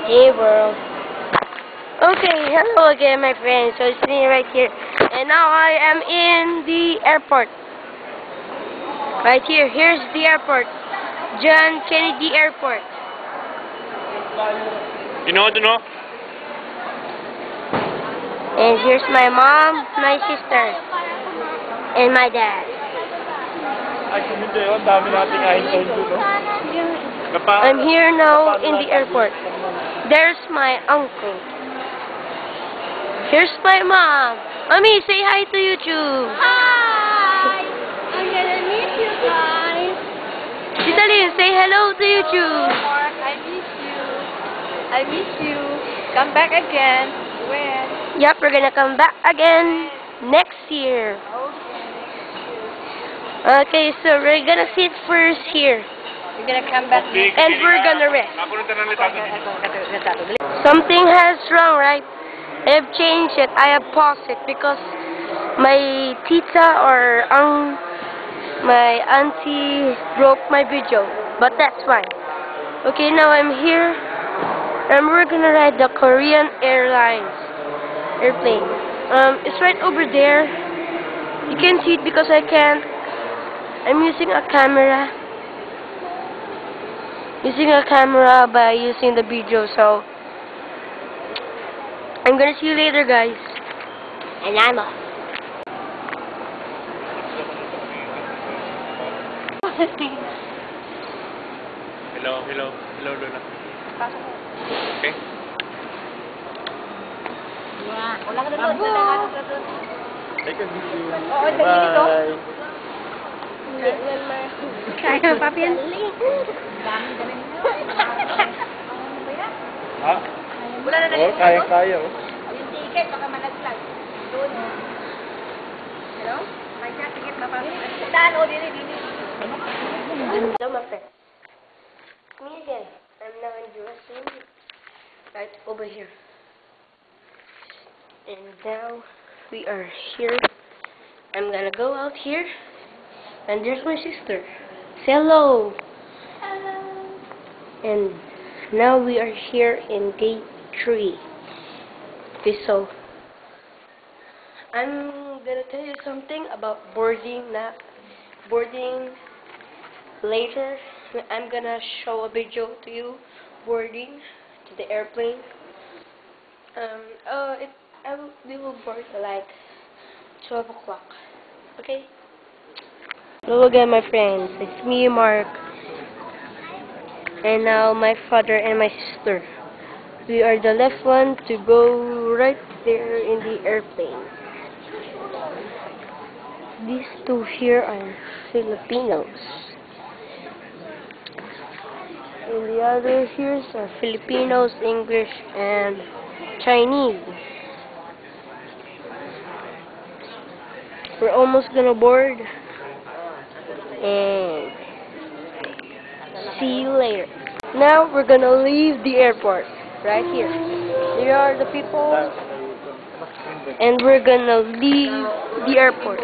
Hey world. Okay, hello again my friends. So it's me right here. And now I am in the airport. Right here. Here's the airport. John Kennedy Airport. You know? And here's my mom, my sister, and my dad. I'm here now in the airport. There's my uncle. Here's my mom. Mommy, say hi to YouTube. Hi! I'm gonna miss you guys. Tita Lynn, say hello to YouTube. Mark, I miss you. I miss you. Come back again. When? Yep, we're gonna come back again next year. Okay, so we're gonna sit first here. We're gonna come back next And we're gonna rest. Something has wrong, right? I have changed it. I have paused it because my tita or my auntie broke my video. But that's fine. Okay, now I'm here. And we're gonna ride the Korean Airlines airplane. It's right over there. You can see it because I can't. I'm using a camera. Using a camera by using the video, so I'm gonna see you later, guys. And I'm off. Hello, Lola. Okay? Wala ka na doon. Take a video. Bye. Kaya pa yan? Ha? Wala na Oh, kaya. Oh. yung ticket, baka malaglag. Doon. Hello? May ticket ba pa? Saan o, dili. Hello, my friend. Me again. I'm now in Jerusalem. Right over here. And now we are here. I'm gonna go out here. And there's my sister. Say hello. Hello. And now we are here in gate 3. Okay, so I'm gonna tell you something about boarding later. I'm gonna show a video to you boarding to the airplane. We will board at like 12 o'clock. Okay? Hello again, my friends. It's me, Mark. And now my father and my sister. We are the left one to go right there in the airplane. These two here are Filipinos. And the other here are Filipinos, English, and Chinese. We're almost gonna board. And see you later. Now we're gonna leave the airport. Right here. Here are the people. And we're gonna leave the airport.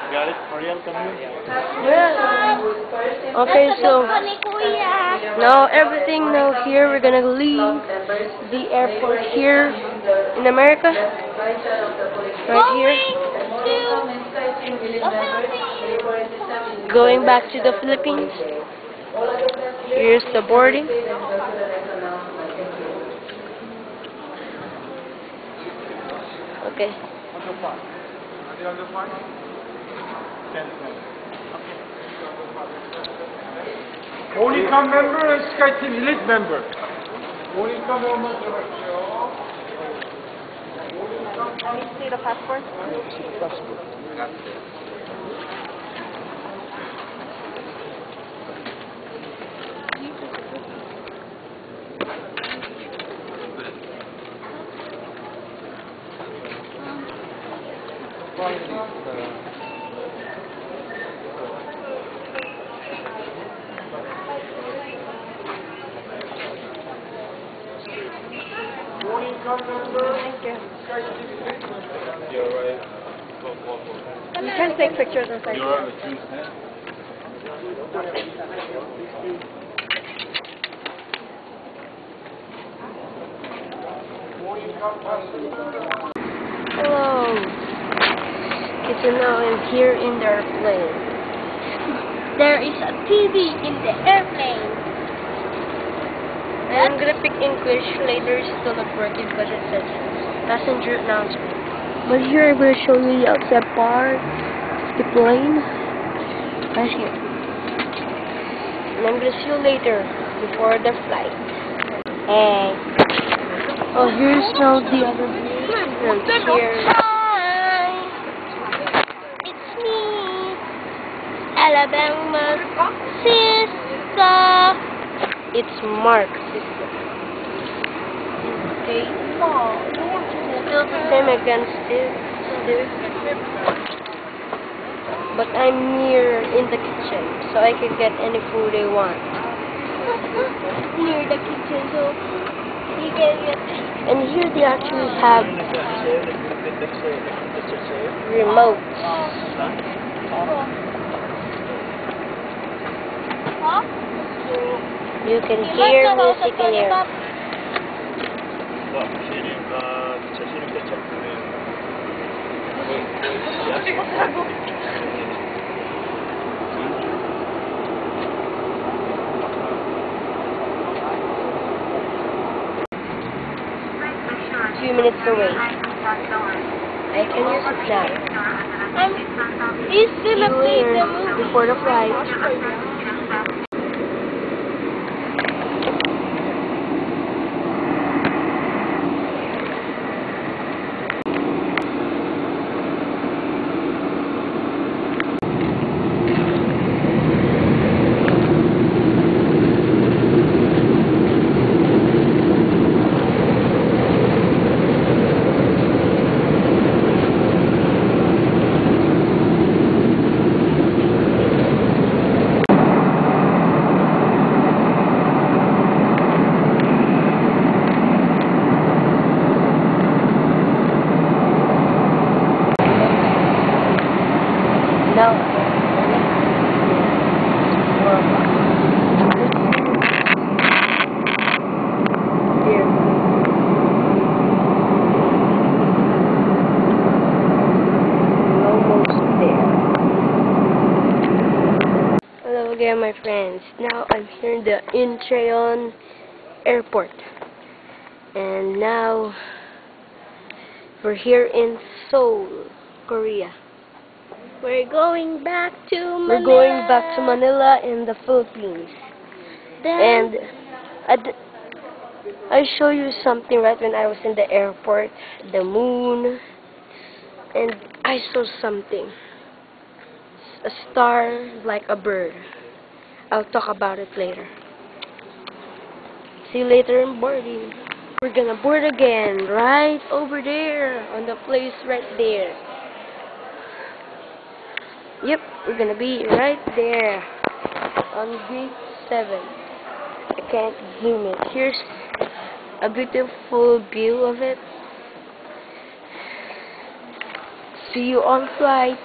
Got it? Korean community. Yeah. Okay, so now everything now here, we're gonna leave the airport here in America. Right here. Going back to the Philippines. Here's the boarding. Okay. Monica member and SkyTeam Elite member. Monica member. Can you see the passport? Thank you. You're right. You can take pictures inside. You're right. Hello. Okay, so now I'm here in the airplane. There is a TV in the airplane. I'm gonna pick English later, it's still not working, but it says passenger announcement. But here I'm gonna show you the outside part of the plane. Right here. And I'm gonna see you later before the flight. And oh, here's now the other view. And here. Hi, it's me, Alabama's sister. It's Mark's sister. Okay. Still the same again, still. But I'm near in the kitchen, so I can get any food I want. Near the kitchen, so you can get. And here they actually have remotes. Huh? You can hear music in here. Few minutes away. I can use it now. He's gonna play the Here, movie. before the flight. Now, here. Almost there. Hello again, my friends. Now I'm here in the Incheon Airport. And now we're here in Seoul, Korea. We're going back to Manila. We're going back to Manila in the Philippines. And I show you something right when I was in the airport, the moon, and I saw something. A star like a bird. I'll talk about it later. See you later in boarding. We're gonna board again, right over there, on the place right there. Yep, we're gonna be right there, on gate 7. I can't zoom it. Here's a beautiful view of it. See you on flight.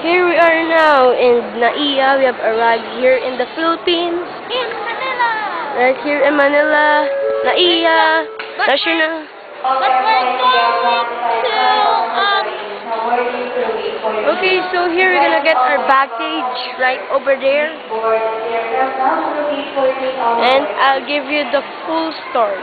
Here we are now in Naiya. We have arrived here in the Philippines. In Manila. Right here in Manila, Naiya, National. But we're going to Okay, so here we're gonna get our baggage right over there. And I'll give you the full story.